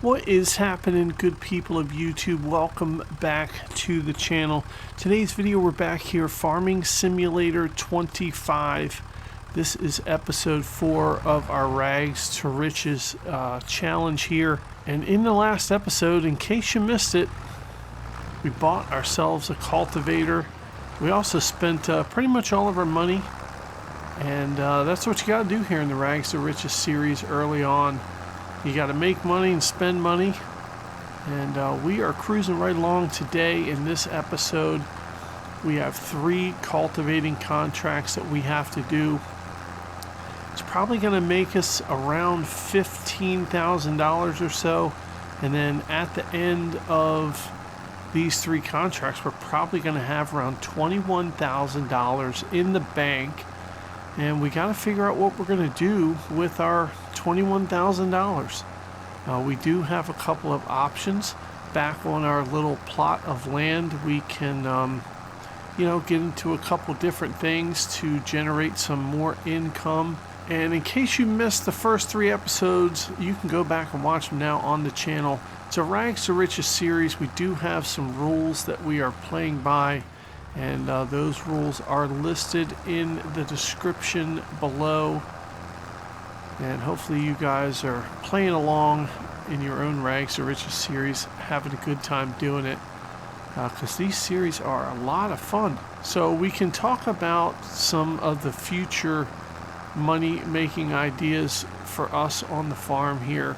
What is happening, good people of YouTube? Welcome back to the channel. Today's video, we're back here, Farming Simulator 25. This is episode 4 of our Rags to Riches challenge here. And in the last episode, in case you missed it, we bought ourselves a cultivator. We also spent pretty much all of our money. And that's what you got to do here in the Rags to Riches series early on. You got to make money and spend money. And we are cruising right along today. In this episode, we have 3 cultivating contracts that we have to do. It's probably going to make us around $15,000 or so. And then at the end of these 3 contracts, we're probably going to have around $21,000 in the bank. And we got to figure out what we're going to do with our $21,000. We do have a couple of options. Back on our little plot of land, we can, get into a couple different things to generate some more income. And in case you missed the first 3 episodes, you can go back and watch them now on the channel. It's a Rags to Riches series. We do have some rules that we are playing by. And those rules are listed in the description below. And hopefully you guys are playing along in your own Rags to Riches series, having a good time doing it. Because these series are a lot of fun. So we can talk about some of the future money-making ideas for us on the farm here.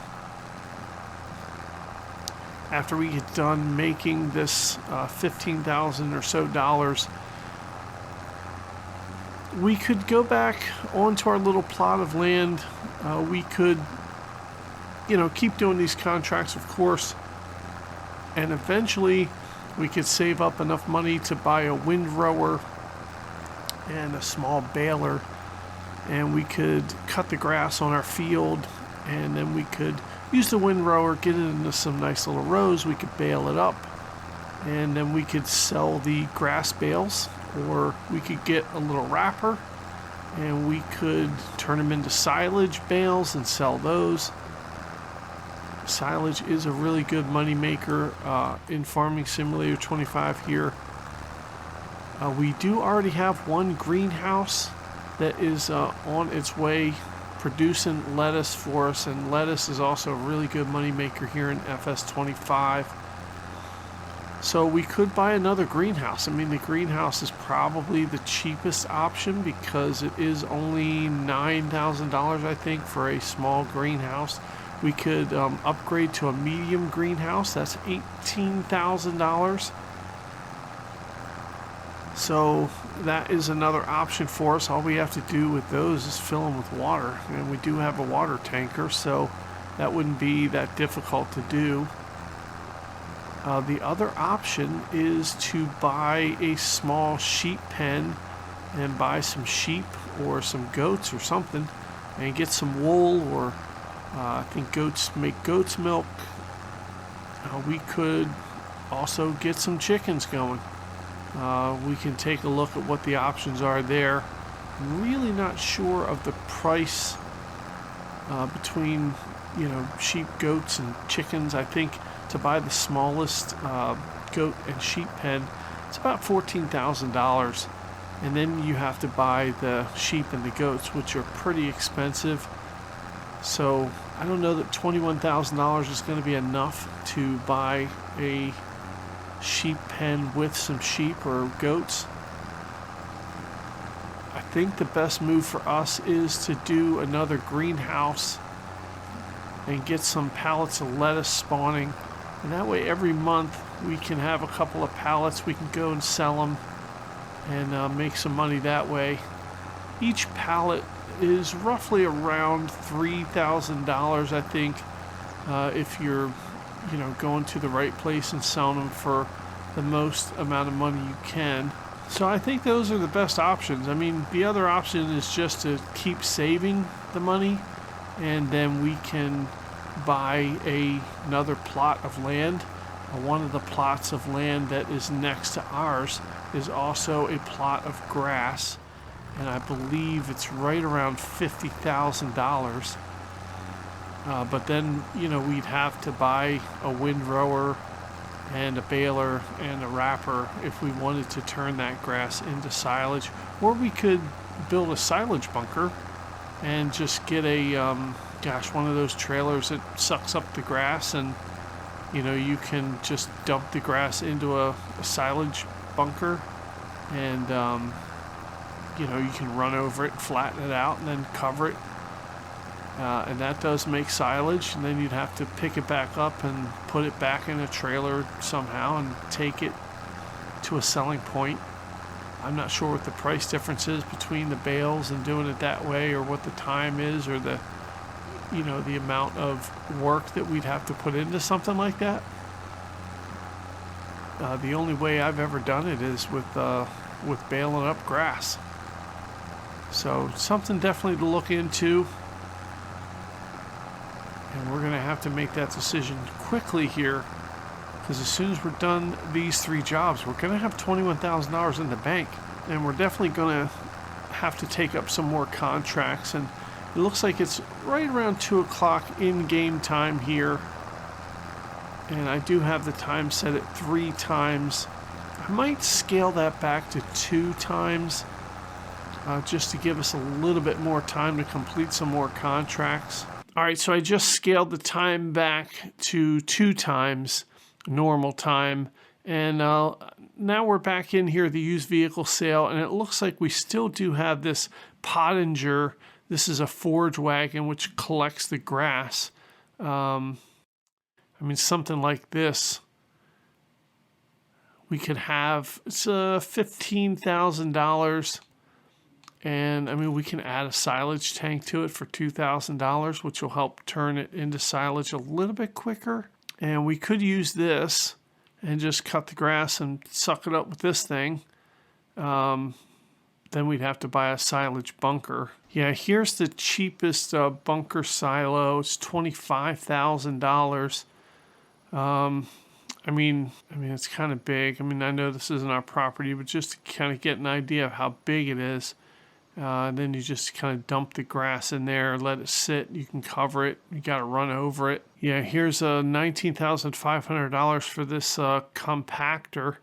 After we get done making this $15,000 or so, we could go back onto our little plot of land. We could, keep doing these contracts, of course, and eventually we could save up enough money to buy a windrower and a small baler, and we could cut the grass on our field, and then we could use the windrower, get it into some nice little rows. We could bale it up, and then we could sell the grass bales, or we could get a little wrapper and we could turn them into silage bales and sell those. Silage is a really good money maker in Farming Simulator 25 here. We do already have one greenhouse that is on its way producing lettuce for us, and lettuce is also a really good money maker here in FS25. So we could buy another greenhouse. I mean, the greenhouse is probably the cheapest option because it is only $9,000, I think, for a small greenhouse. We could upgrade to a medium greenhouse. That's $18,000. So that is another option for us. All we have to do with those is fill them with water. And we do have a water tanker, so that wouldn't be that difficult to do. The other option is to buy a small sheep pen and buy some sheep or some goats or something and get some wool, or I think goats make goat's milk. We could also get some chickens going. We can take a look at what the options are there. I'm really not sure of the price between sheep, goats, and chickens. I think to buy the smallest goat and sheep pen, it's about $14,000, and then you have to buy the sheep and the goats, which are pretty expensive. So I don't know that $21,000 is going to be enough to buy a sheep pen with some sheep or goats. I think the best move for us is to do another greenhouse and get some pallets of lettuce spawning, and that way every month we can have a couple of pallets. We can go and sell them and make some money that way. Each pallet is roughly around $3,000, I think, if you're going to the right place and selling them for the most amount of money you can. So I think those are the best options. I mean, the other option is just to keep saving the money, and then we can buy another plot of land. One of the plots of land that is next to ours is also a plot of grass, and I believe it's right around $50,000. But then, we'd have to buy a windrower and a baler and a wrapper if we wanted to turn that grass into silage. Or we could build a silage bunker and just get one of those trailers that sucks up the grass, and you can just dump the grass into a silage bunker, and you can run over it, flatten it out, and then cover it. And that does make silage, and then you'd have to pick it back up and put it back in a trailer somehow and take it to a selling point. I'm not sure what the price difference is between the bales and doing it that way, or what the time is, or the amount of work that we'd have to put into something like that. The only way I've ever done it is with baling up grass. So something definitely to look into. And we're going to have to make that decision quickly here, because as soon as we're done these 3 jobs, we're going to have $21,000 in the bank. And we're definitely going to have to take up some more contracts. And it looks like it's right around 2 o'clock in game time here. And I do have the time set at 3 times. I might scale that back to 2 times, just to give us a little bit more time to complete some more contracts. All right, so I just scaled the time back to 2 times normal time. And now we're back in here, the used vehicle sale, and it looks like we still do have this Pottinger. This is a forage wagon which collects the grass. Something like this we could have. It's $15,000. And we can add a silage tank to it for $2,000, which will help turn it into silage a little bit quicker. And we could use this and just cut the grass and suck it up with this thing. Then we'd have to buy a silage bunker. Yeah, here's the cheapest bunker silo. It's $25,000. It's kind of big. I know this isn't our property, but just to kind of get an idea of how big it is. Then you just kind of dump the grass in there, let it sit. You can cover it. You got to run over it. Yeah, here's $19,500 for this compactor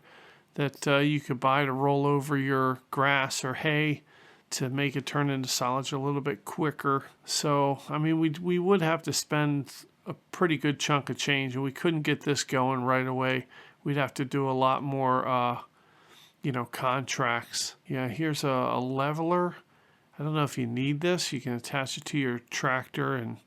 that you could buy to roll over your grass or hay to make it turn into silage a little bit quicker. So, we would have to spend a pretty good chunk of change, and we couldn't get this going right away. We'd have to do a lot more contracts. Yeah, here's a leveler. I don't know if you need this. You can attach it to your tractor and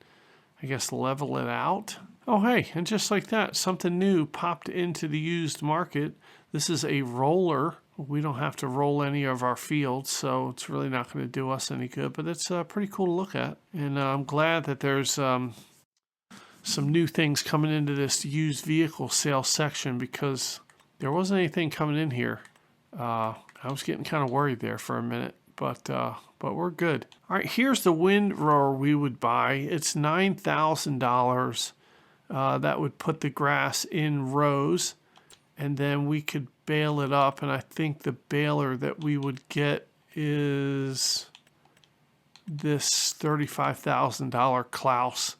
I guess level it out. Oh, hey, and just like that, something new popped into the used market. This is a roller. We don't have to roll any of our fields, so it's really not going to do us any good, but it's pretty cool to look at. And I'm glad that there's some new things coming into this used vehicle sales section, because there wasn't anything coming in here. I was getting kind of worried there for a minute, but we're good. All right, here's the windrower we would buy. It's $9,000. That would put the grass in rows, and then we could bale it up. And I think the baler that we would get is this $35,000 Klaus.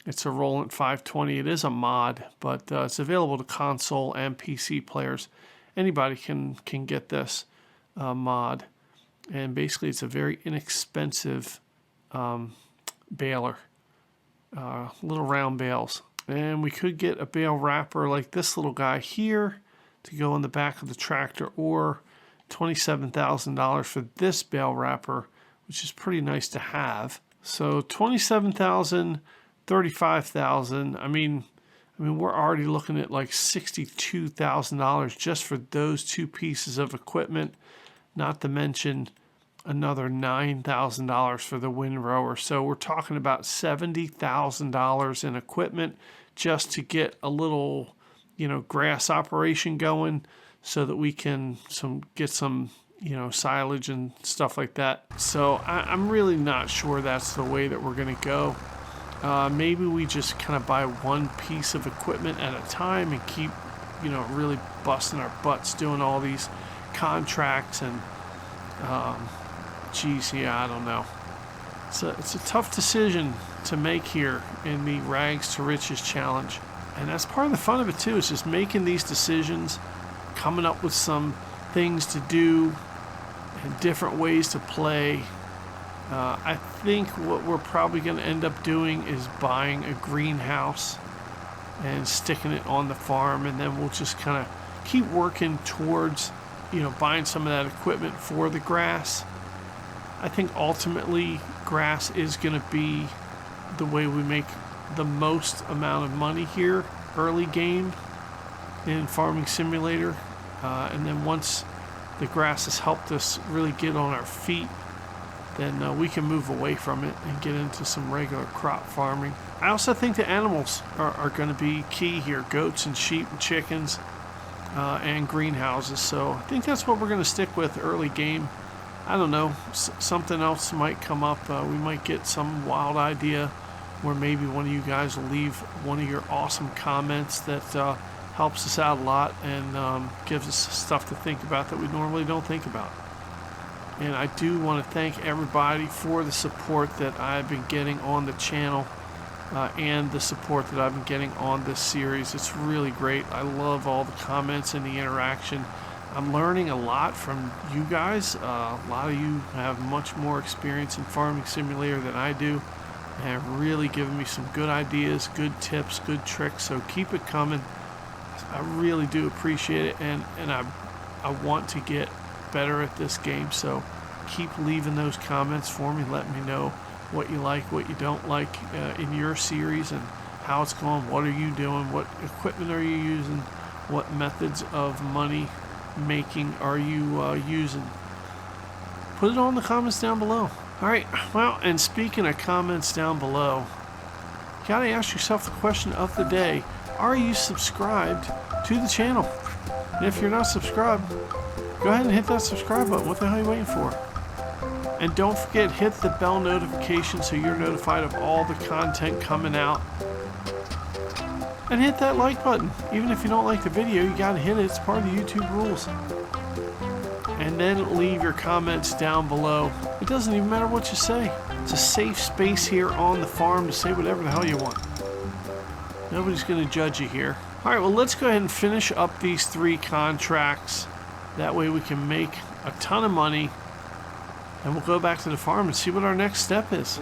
It's a Roland 520. It is a mod, but it's available to console and PC players. Anybody can get this mod, and basically it's a very inexpensive baler, little round bales. And we could get a bale wrapper like this little guy here to go in the back of the tractor, or $27,000 for this bale wrapper, which is pretty nice to have. So $27,000, $35,000. We're already looking at like $62,000 just for those 2 pieces of equipment, not to mention another $9,000 for the windrower. So we're talking about $70,000 in equipment just to get a little, grass operation going, so that we can get some silage and stuff like that. So I'm really not sure that's the way that we're going to go. Maybe we just kind of buy one piece of equipment at a time and keep, really busting our butts doing all these contracts and, I don't know. It's a tough decision to make here in the Rags to Riches challenge. And that's part of the fun of it too, is just making these decisions, coming up with some things to do and different ways to play. I think what we're probably going to end up doing is buying a greenhouse and sticking it on the farm, and then we'll just kind of keep working towards, buying some of that equipment for the grass. I think ultimately grass is going to be the way we make the most amount of money here early game in Farming Simulator, and then once the grass has helped us really get on our feet, then we can move away from it and get into some regular crop farming. I also think the animals are going to be key here: goats and sheep and chickens, and greenhouses. So I think that's what we're going to stick with early game. I don't know, something else might come up. We might get some wild idea where maybe one of you guys will leave one of your awesome comments that helps us out a lot and gives us stuff to think about that we normally don't think about. And I do want to thank everybody for the support that I've been getting on the channel and the support that I've been getting on this series. It's really great. I love all the comments and the interaction. I'm learning a lot from you guys. A lot of you have much more experience in Farming Simulator than I do, and have really given me some good ideas, good tips, good tricks. So keep it coming. I really do appreciate it, and I want to get better at this game. So keep leaving those comments for me. Let me know what you like, what you don't like in your series, and how it's going. What are you doing? What equipment are you using? What methods of money making are you using? Put it all in the comments down below. All right, well, and speaking of comments down below, you gotta ask yourself the question of the day: are you subscribed to the channel? And if you're not subscribed, go ahead and hit that subscribe button. What the hell are you waiting for? And don't forget, hit the bell notification so you're notified of all the content coming out. And hit that like button. Even if you don't like the video, you gotta hit it. It's part of the YouTube rules. And then leave your comments down below. It doesn't even matter what you say. It's a safe space here on the farm to say whatever the hell you want. Nobody's gonna judge you here. All right, well, let's go ahead and finish up these 3 contracts. That way we can make a ton of money, and we'll go back to the farm and see what our next step is.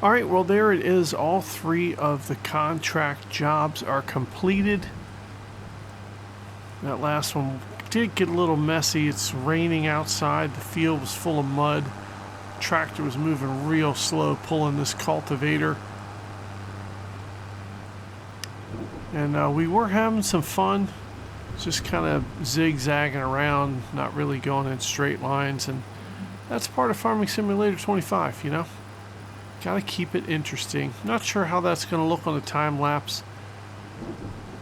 All right, well, there it is. All 3 of the contract jobs are completed. That last one did get a little messy. It's raining outside. The field was full of mud. The tractor was moving real slow, pulling this cultivator. And we were having some fun, just kind of zigzagging around, not really going in straight lines. And that's part of Farming Simulator 25, you know? Gotta keep it interesting. Not sure how that's going to look on the time lapse.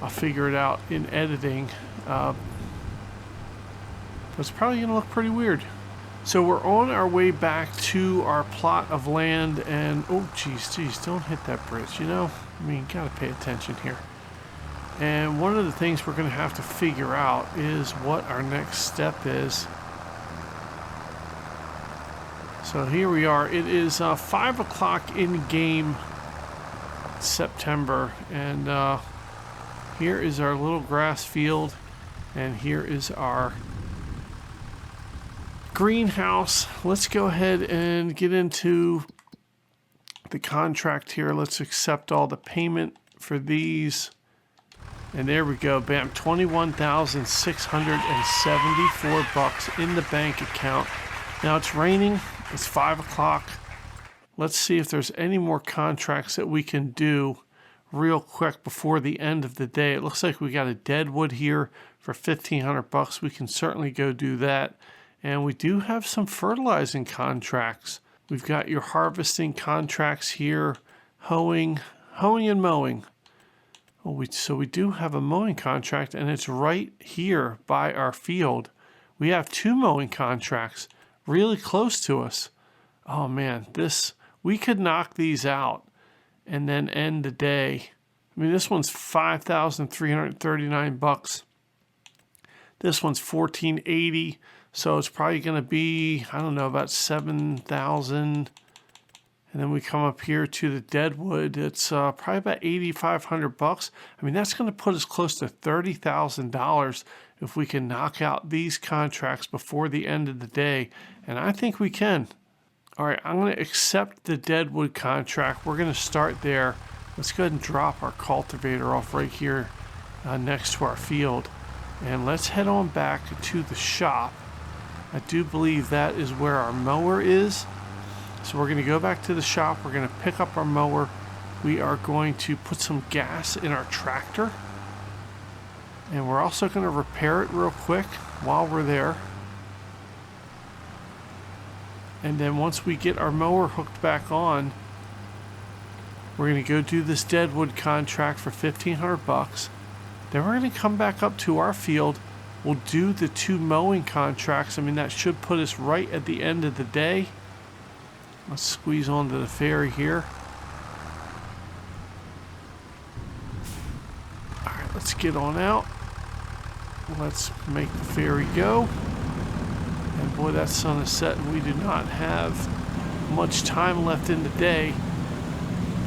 I'll figure it out in editing. But it's probably going to look pretty weird. So we're on our way back to our plot of land, and oh geez, don't hit that bridge, you know? I mean, gotta pay attention here. And one of the things we're going to have to figure out is what our next step is. So here we are. It is 5 o'clock in game September, and here is our little grass field, and here is our greenhouse. Let's go ahead and get into the contract here. Let's accept all the payment for these. And there we go, bam, $21,674 in the bank account. Now it's raining, it's 5 o'clock. Let's see if there's any more contracts that we can do real quick before the end of the day. It looks like we got a deadwood here for $1,500. We can certainly go do that. And we do have some fertilizing contracts. We've got your harvesting contracts here, hoeing and mowing. Well, so we do have a mowing contract, and it's right here by our field. We have 2 mowing contracts really close to us. Oh man, we could knock these out and then end the day. I mean, this one's $5,339. This one's $1,480. So it's probably going to be, I don't know, about $7,000. And then we come up here to the deadwood. It's probably about $8,500. I mean, that's going to put us close to $30,000 if we can knock out these contracts before the end of the day. And I think we can. All right, I'm going to accept the deadwood contract. We're going to start there. Let's go ahead and drop our cultivator off right here next to our field. And let's head on back to the shop. I do believe that is where our mower is. So we're going to go back to the shop. We're going to pick up our mower. We are going to put some gas in our tractor. And we're also going to repair it real quick while we're there. And then once we get our mower hooked back on, we're going to go do this deadwood contract for $1,500. Then we're going to come back up to our field. We'll do the 2 mowing contracts. I mean, that should put us right at the end of the day. Let's squeeze onto the ferry here. All right, let's get on out. Let's make the ferry go. And boy, that sun is setting. We do not have much time left in the day.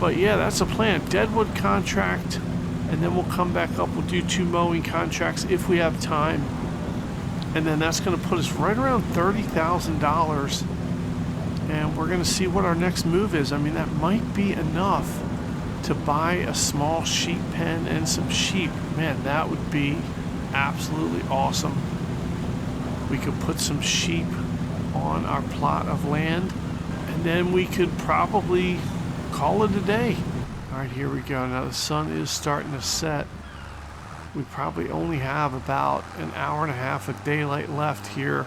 But yeah, that's a plan. Deadwood contract, and then we'll come back up. We'll do 2 mowing contracts if we have time. And then that's going to put us right around $30,000. And we're going to see what our next move is. I mean, that might be enough to buy a small sheep pen and some sheep. Man, that would be absolutely awesome. We could put some sheep on our plot of land, and then we could probably call it a day. All right, here we go. Now the sun is starting to set. We probably only have about an hour and a half of daylight left here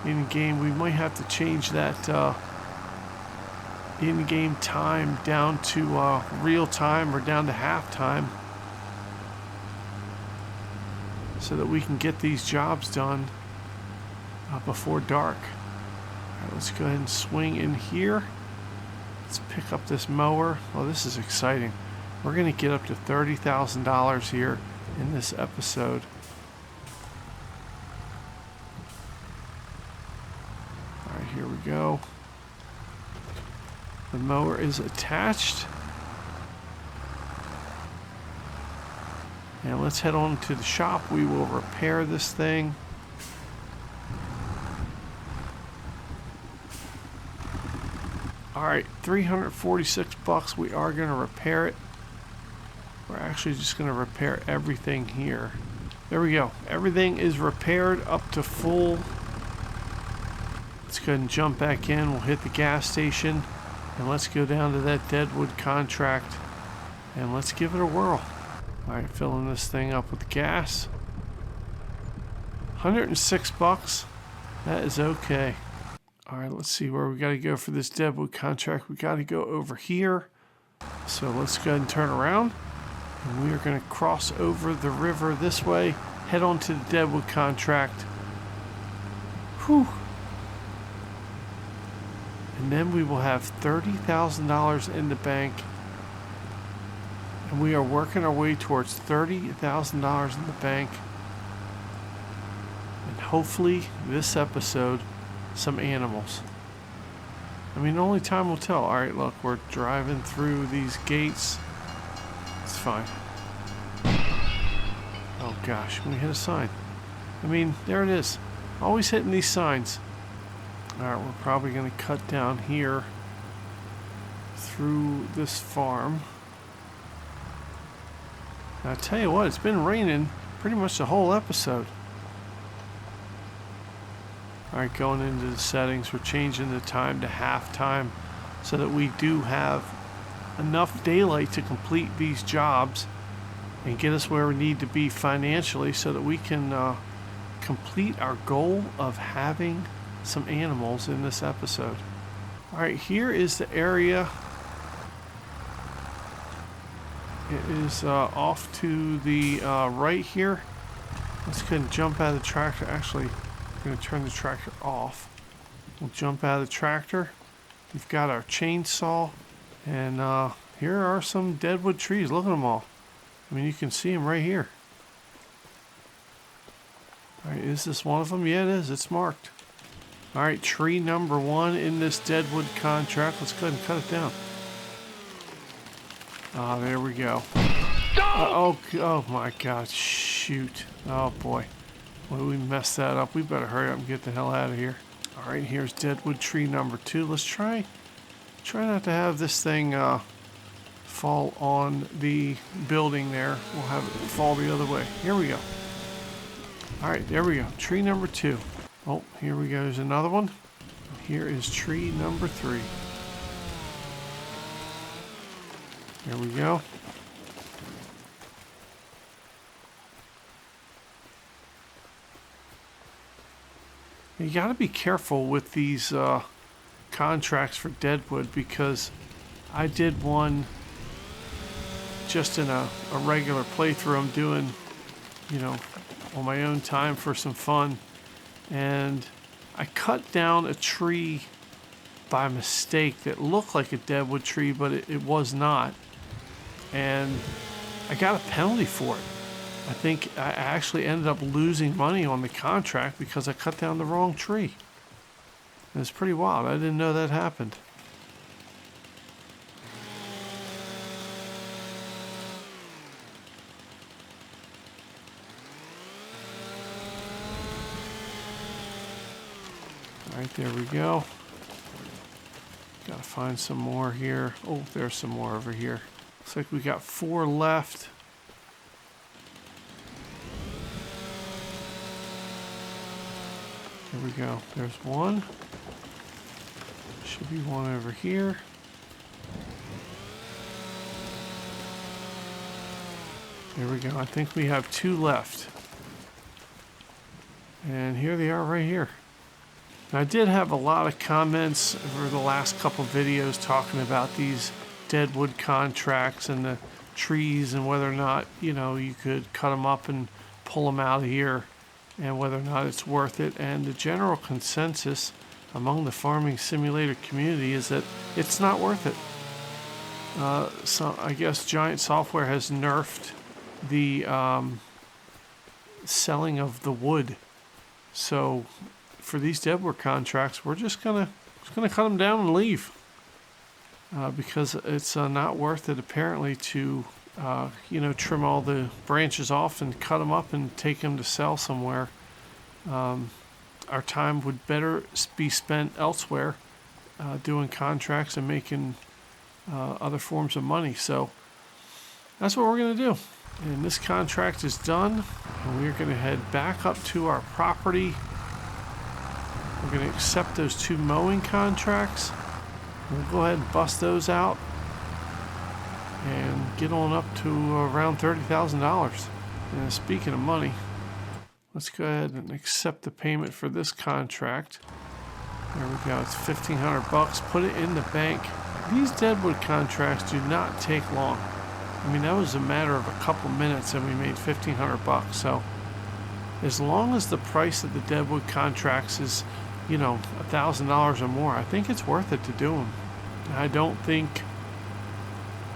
in game. We might have to change that in-game time down to real time or down to half time so that we can get these jobs done before dark. All right, let's go ahead and swing in here. Let's pick up this mower. Oh, this is exciting. We're going to get up to $30,000 here in this episode. All right, here we go. The mower is attached. And let's head on to the shop. We will repair this thing. All right, 346 bucks. We are going to repair it. We're actually just going to repair everything here. There we go. Everything is repaired up to full. Let's go ahead and jump back in. We'll hit the gas station and let's go down to that Deadwood contract and let's give it a whirl. All right, filling this thing up with gas. 106 bucks. That is okay. All right, let's see where we got to go for this Deadwood contract. We got to go over here. So let's go ahead and turn around. And we are going to cross over the river this way, head on to the Deadwood contract. Whew. And then we will have $30,000 in the bank. And we are working our way towards $30,000 in the bank. And hopefully this episode, some animals. I mean, only time will tell. All right, look, we're driving through these gates. It's fine. Oh gosh, we hit a sign. I mean, there it is. Always hitting these signs. Alright, we're probably going to cut down here through this farm. Now, I tell you what, it's been raining pretty much the whole episode. Alright, going into the settings, we're changing the time to halftime so that we do have enough daylight to complete these jobs and get us where we need to be financially so that we can complete our goal of having some animals in this episode. All right, here is the area. It is off to the right here. Let's go and jump out of the tractor. Actually, I'm going to turn the tractor off. We'll jump out of the tractor. We've got our chainsaw. And here are some deadwood trees. Look at them all. I mean, you can see them right here. All right, is this one of them? Yeah, it is. It's marked. All right, tree number 1 in this deadwood contract. Let's go ahead and cut it down. Ah, there we go. Oh my God, shoot. Oh boy. Well, we messed that up. We better hurry up and get the hell out of here. All right, here's deadwood tree number 2. Let's try not to have this thing fall on the building there. We'll have it fall the other way. Here we go. All right, there we go. Tree number 2. Oh, here we go. There's another one. Here is tree number 3. There we go. You got to be careful with these contracts for deadwood because I did one just in a regular playthrough. I'm doing, on my own time for some fun. And I cut down a tree by mistake that looked like a deadwood tree, but it was not. And I got a penalty for it. I think I actually ended up losing money on the contract because I cut down the wrong tree. And it's pretty wild. I didn't know that happened. All right, there we go. Gotta find some more here. Oh, there's some more over here. Looks like we got 4 left. Here we go. There's one. Should be one over here. There we go. I think we have 2 left. And here they are right here. Now, I did have a lot of comments over the last couple videos talking about these deadwood contracts and the trees and whether or not, you could cut them up and pull them out of here and whether or not it's worth it. And the general consensus among the farming simulator community is that it's not worth it. So I guess Giant Software has nerfed the selling of the wood. So for these deadwood contracts, we're just gonna cut them down and leave because it's not worth it apparently to trim all the branches off and cut them up and take them to sell somewhere. Our time would better be spent elsewhere doing contracts and making other forms of money. So that's what we're going to do. And this contract is done, and we're going to head back up to our property. We're going to accept those 2 mowing contracts. We'll go ahead and bust those out and get on up to around $30,000. And speaking of money, let's go ahead and accept the payment for this contract. There we go. It's $1,500. Put it in the bank. These deadwood contracts do not take long. I mean, that was a matter of a couple minutes and we made $1,500. So as long as the price of the deadwood contracts is, you know, $1,000 or more, I think it's worth it to do them. I don't think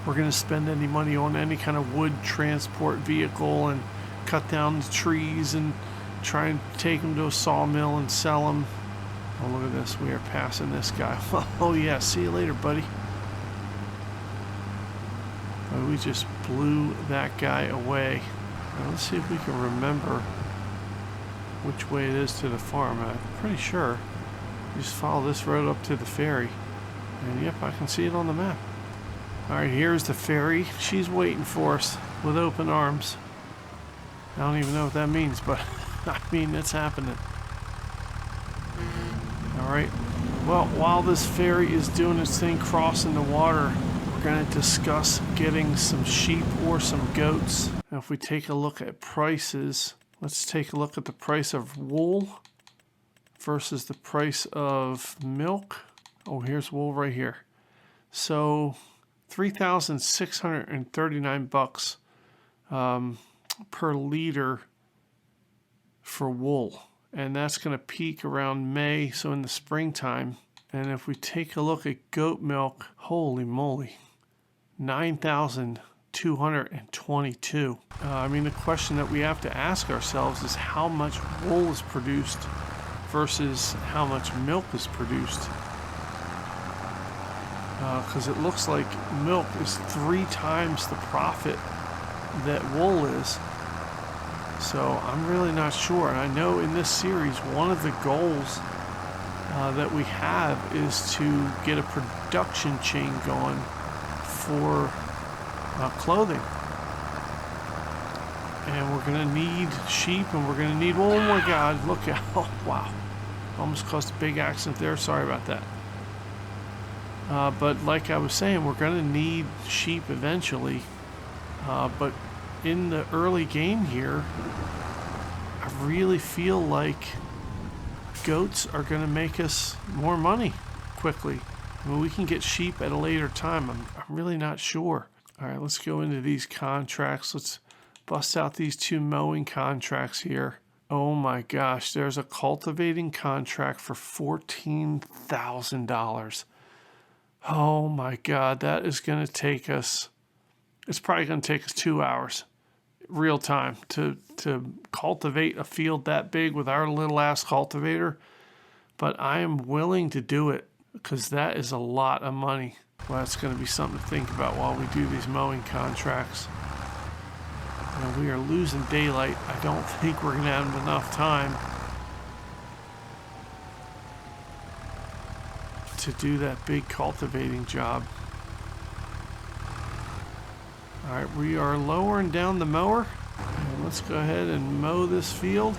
we're going to spend any money on any kind of wood transport vehicle and cut down the trees and try and take them to a sawmill and sell them. Oh, look at this. We are passing this guy. Oh, yeah. See you later, buddy. Oh, we just blew that guy away. Now, let's see if we can remember which way it is to the farm. I'm pretty sure. You just follow this road up to the ferry. And yep, I can see it on the map. Alright, here's the ferry. She's waiting for us with open arms. I don't even know what that means, but I mean, it's happening. Alright, well, while this ferry is doing its thing crossing the water, we're going to discuss getting some sheep or some goats. Now, if we take a look at prices, let's take a look at the price of wool versus the price of milk. Oh, here's wool right here. So $3,639 per liter for wool, and that's going to peak around May, so in the springtime. And if we take a look at goat milk, holy moly, $9,222. I mean, the question that we have to ask ourselves is how much wool is produced versus how much milk is produced. Because it looks like milk is 3 times the profit that wool is. So I'm really not sure. And I know in this series, one of the goals that we have is to get a production chain going for clothing. And we're going to need sheep, and we're going to need, oh my God, look out. Oh, wow. Almost caused a big accident there. Sorry about that. But like I was saying, we're going to need sheep eventually. But in the early game here, I really feel like goats are going to make us more money quickly. I mean, we can get sheep at a later time. I'm really not sure. All right, let's go into these contracts. Let's bust out these 2 mowing contracts here. Oh my gosh, there's a cultivating contract for $14,000. Oh my God, that is going to take us, it's probably going to take us 2 hours real time to cultivate a field that big with our little ass cultivator. But I am willing to do it because that is a lot of money. Well, that's going to be something to think about while we do these mowing contracts. You know, we are losing daylight. I don't think we're going to have enough time to do that big cultivating job. All right, we are lowering down the mower, and let's go ahead and mow this field.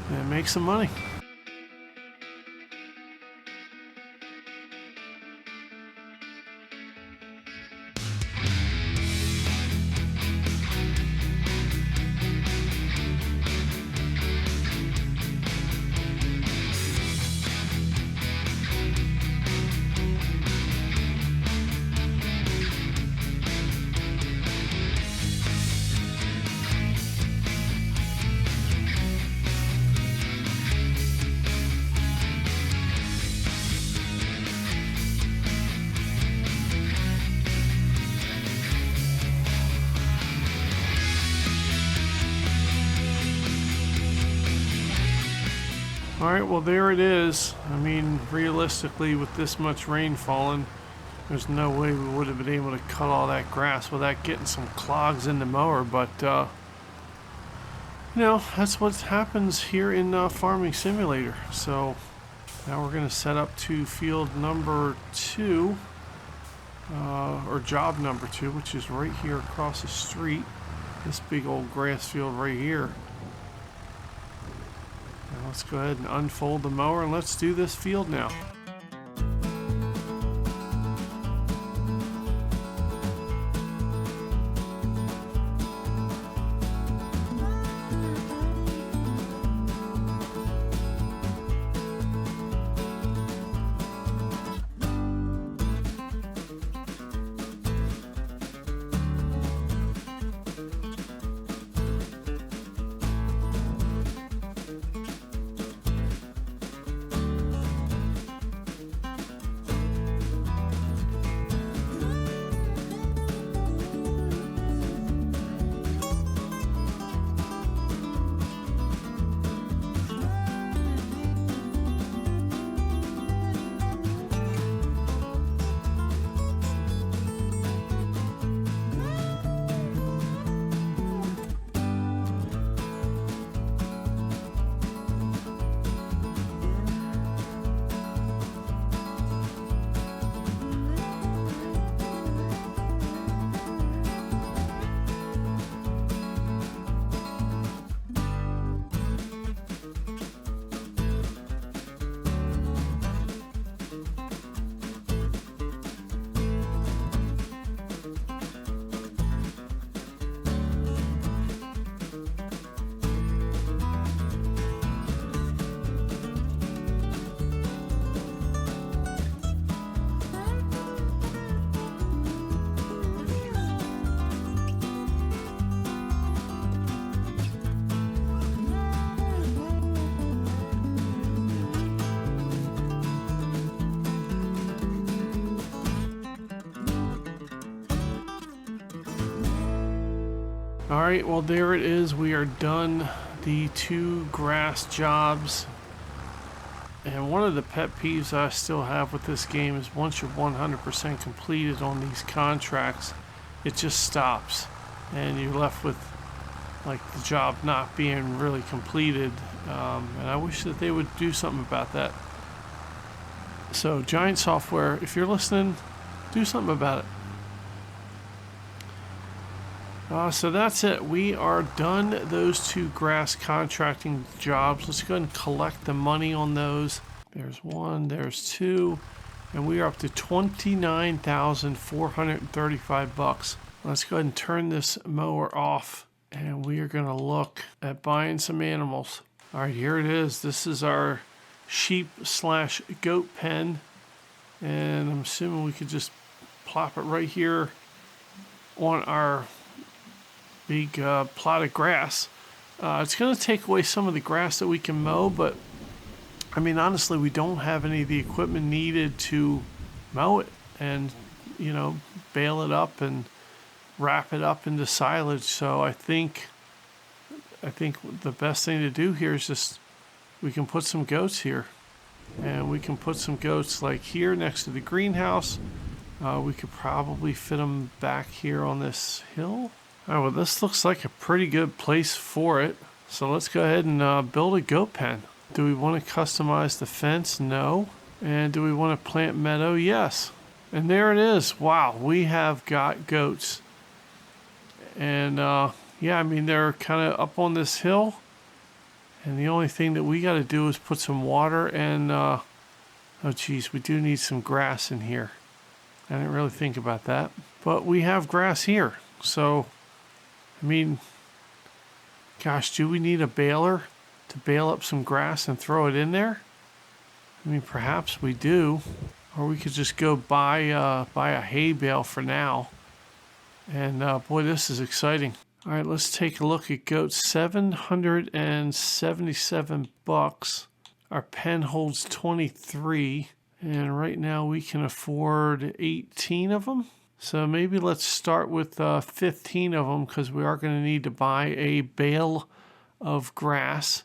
And make some money. All right, well, there it is. I mean, realistically, with this much rain falling, there's no way we would have been able to cut all that grass without getting some clogs in the mower. But You know, that's what happens here in Farming Simulator. So now we're going to set up to field number 2, or job number 2, which is right here across the street. This big old grass field right here. Now let's go ahead and unfold the mower and let's do this field now. Alright, well there it is. We are done the 2 grass jobs. And one of the pet peeves I still have with this game is once you're 100% completed on these contracts, it just stops. And you're left with like the job not being really completed. And I wish that they would do something about that. So Giant Software, if you're listening, do something about it. So that's it. We are done those 2 grass contracting jobs. Let's go ahead and collect the money on those. There's 1, there's 2, and we are up to $29,435. Let's go ahead and turn this mower off, and we are going to look at buying some animals. All right, here it is. This is our sheep/goat pen, and I'm assuming we could just plop it right here on our big plot of grass. It's going to take away some of the grass that we can mow, but I mean honestly we don't have any of the equipment needed to mow it and, you know, bale it up and wrap it up into silage. So I think the best thing to do here is just we can put some goats here, and we can put some goats like here next to the greenhouse. We could probably fit them back here on this hill. All right, well, this looks like a pretty good place for it. So let's go ahead and build a goat pen. Do we want to customize the fence? No. And do we want to plant meadow? Yes. And there it is. Wow, we have got goats. And yeah, I mean, they're kind of up on this hill. And the only thing that we got to do is put some water and, oh geez, we do need some grass in here. I didn't really think about that. But we have grass here. So I mean, gosh, do we need a baler to bale up some grass and throw it in there? I mean, perhaps we do. Or we could just go buy a hay bale for now. And boy, this is exciting. All right, let's take a look at goats. $777. Our pen holds 23. And right now we can afford 18 of them. So maybe let's start with 15 of them, because we are going to need to buy a bale of grass.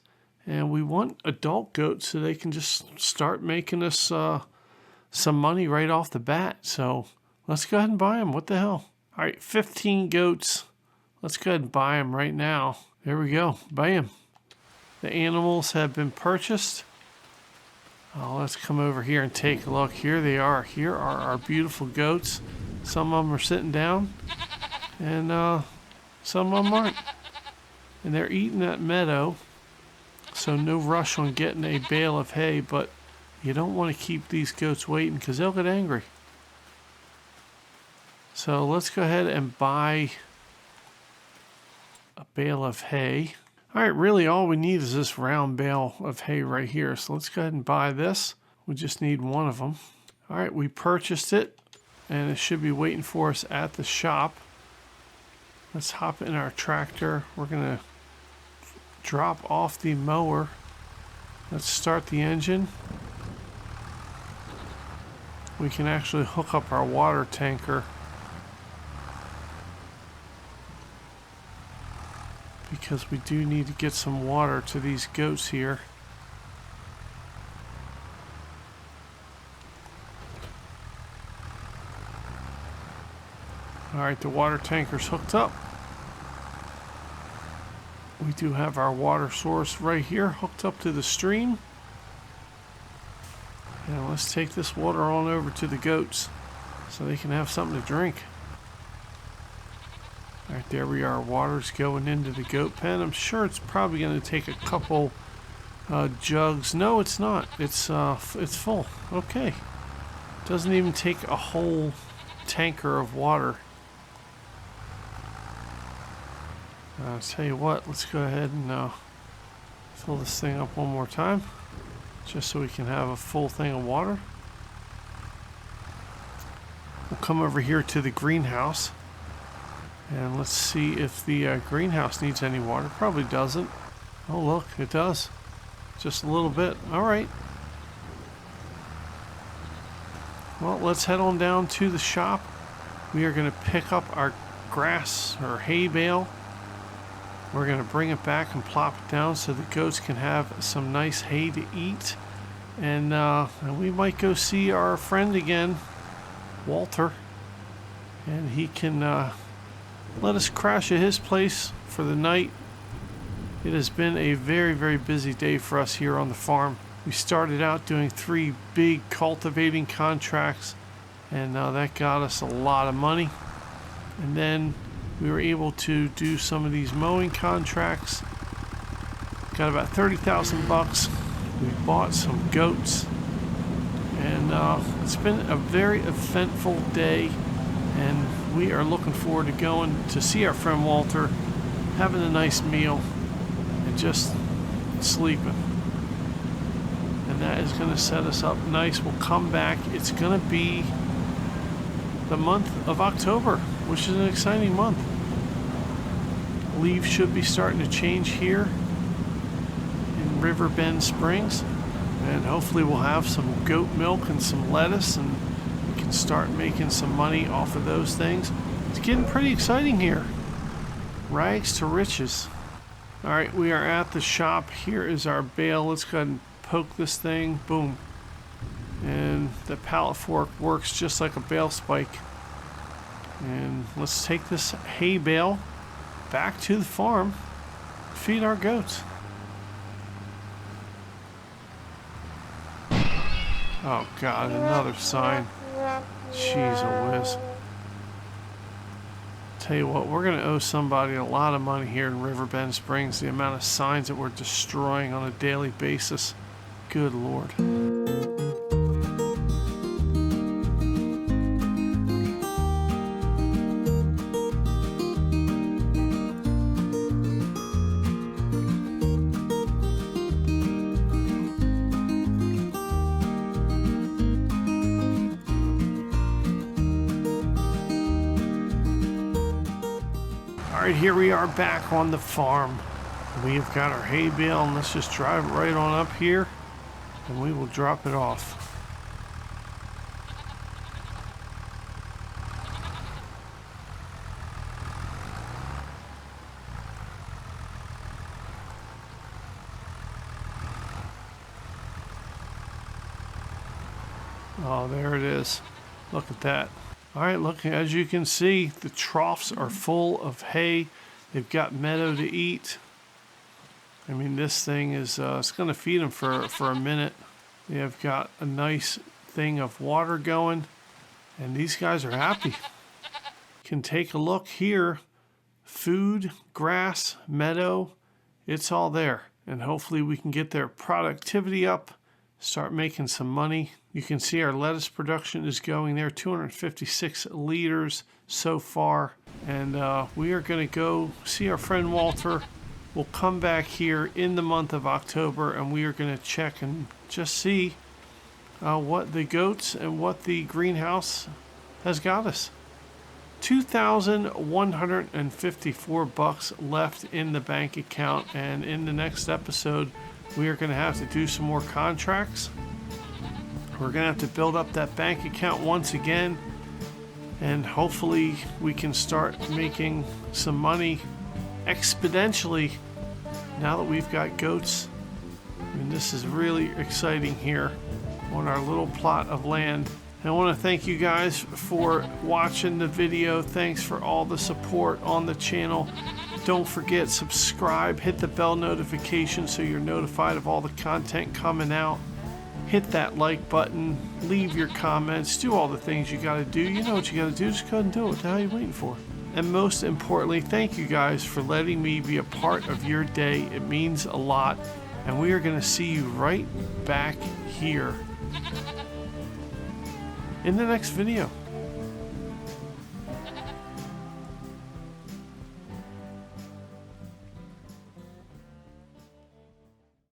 And we want adult goats so they can just start making us some money right off the bat. So let's go ahead and buy them. What the hell? All right, 15 goats Let's go ahead and buy them right now. There we go. Bam. The animals have been purchased. Let's come over here and take a look. Here they are. Here are our beautiful goats. Some of them are sitting down, and some of them aren't. And they're eating that meadow, so no rush on getting a bale of hay, but you don't want to keep these goats waiting because they'll get angry. So let's go ahead and buy a bale of hay. All right, really all we need is this round bale of hay right here. So let's go ahead and buy this. We just need one of them. All right, we purchased it, and it should be waiting for us at the shop. Let's hop in our tractor. We're gonna drop off the mower. Let's start the engine. We can actually hook up our water tanker, because we do need to get some water to these goats here. All right, the water tanker's hooked up. We do have our water source right here hooked up to the stream. And let's take this water on over to the goats so they can have something to drink. All right, there we are. Water's going into the goat pen. I'm sure it's probably going to take a couple jugs. No, it's not. It's full. Okay. Doesn't even take a whole tanker of water. I'll tell you what. Let's go ahead and fill this thing up one more time, just so we can have a full thing of water. We'll come over here to the greenhouse. And let's see if the greenhouse needs any water. Probably doesn't. Oh, look, it does. Just a little bit. All right. Well, let's head on down to the shop. We are going to pick up our grass or hay bale. We're going to bring it back and plop it down so the goats can have some nice hay to eat. And we might go see our friend again, Walter. And he can let us crash at his place for the night. It has been a very, very busy day for us here on the farm. We started out doing 3 big cultivating contracts, and that got us a lot of money. And then we were able to do some of these mowing contracts. Got about 30,000 bucks. We bought some goats, and it's been a very eventful day. And we are looking forward to going to see our friend Walter, having a nice meal, and just sleeping. And that is going to set us up nice. We'll come back. It's going to be the month of October, which is an exciting month. Leaves should be starting to change here in Riverbend Springs. And hopefully we'll have some goat milk and some lettuce, and can start making some money off of those things. It's getting pretty exciting here. Rags to riches. All right, we are at the shop. Here is our bale. Let's go ahead and poke this thing. Boom. And the pallet fork works just like a bale spike. And let's take this hay bale back to the farm, feed our goats. Oh God, another sign. Jeez, a whiz. Tell you what, we're going to owe somebody a lot of money here in Riverbend Springs, the amount of signs that we're destroying on a daily basis. Good Lord. All right, here we are back on the farm. We have got our hay bale, and let's just drive it right on up here, and we will drop it off. Oh, there it is. Look at that. All right, look, as you can see, the troughs are full of hay. They've got meadow to eat. I mean, this thing is, it's going to feed them for a minute. They have got a nice thing of water going, and these guys are happy. Can take a look here. Food, grass, meadow, it's all there. And hopefully we can get their productivity up, start making some money. You can see our lettuce production is going there, 256 liters so far. And we are going to go see our friend Walter. We'll come back here in the month of October, and we are going to check and just see what the goats and what the greenhouse has got us. $2,154 left in the bank account, and in the next episode we are going to have to do some more contracts. We're going to have to build up that bank account once again, and hopefully we can start making some money exponentially now that we've got goats. I mean, this is really exciting here on our little plot of land. I want to thank you guys for watching the video. Thanks for all the support on the channel. Don't forget, subscribe, hit the bell notification so you're notified of all the content coming out. Hit that like button, leave your comments, do all the things you got to do. You know what you got to do, just go ahead and do it. What the hell are you waiting for? And most importantly, thank you guys for letting me be a part of your day. It means a lot. And we are going to see you right back here in the next video.